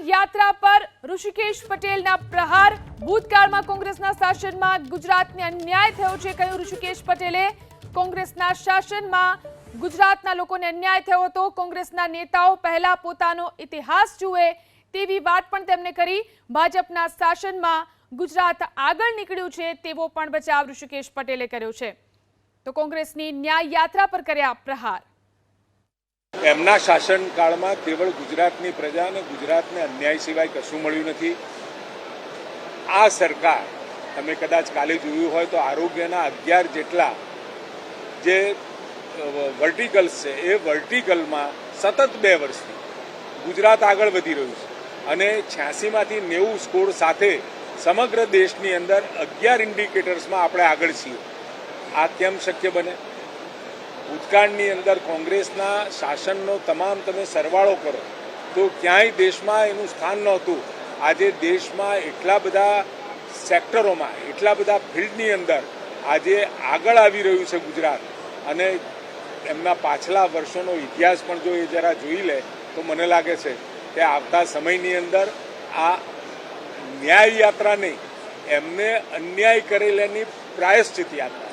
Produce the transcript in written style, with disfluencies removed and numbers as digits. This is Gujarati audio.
યાત્રા પર ઋષિકેશ પટેલના પ્રહાર। ભૂતકાળમાં કોંગ્રેસના શાસનમાં ગુજરાતને અન્યાય થયો છે, કહ્યું ઋષિકેશ પટેલે। કોંગ્રેસના શાસનમાં ગુજરાતના લોકોને અન્યાય થયો હતો। કોંગ્રેસના નેતાઓ પહેલા પોતાનો ઇતિહાસ જુએ તેવી વાત પણ તેમણે કરી। ભાજપના શાસનમાં ગુજરાત આગળ નીકળ્યું છે તેવો પણ બચાવ ઋષિકેશ પટેલે કર્યો છે। તો કોંગ્રેસની ન્યાય યાત્રા પર કર્યા પ્રહાર। એમના શાસનકાળમાં કેવળ ગુજરાતની પ્રજા અને ગુજરાતને અન્યાય સિવાય કશું મળ્યું નથી। આ સરકાર, તમે કદાચ કાલે જોયું હોય તો આરોગ્યના 11 જેટલા જે વર્ટિકલ્સ છે એ વર્ટિકલમાં સતત 2 વર્ષથી ગુજરાત આગળ વધી રહ્યું છે અને 86માંથી 90 સ્કોર સાથે સમગ્ર દેશની અંદર 11 ઇન્ડિકેટર્સમાં આપણે આગળ છીએ। આ કેમ શક્ય બને? ભૂતકાળની અંદર કોંગ્રેસના શાસનનો તમામ તમે સરવાળો કરો તો ક્યાંય દેશમાં એનું સ્થાન નહોતું। આજે દેશમાં એટલા બધા સેક્ટરોમાં, એટલા બધા ફિલ્ડની અંદર આજે આગળ આવી રહ્યું છે ગુજરાત। અને એમના પાછલા વર્ષોનો ઇતિહાસ પણ જો એ જરા જોઈ લે તો મને લાગે છે કે આવતા સમયની અંદર આ ન્યાય યાત્રા નહીં, એમને અન્યાય કરેલાની પ્રાયશ્ચિત યાત્રા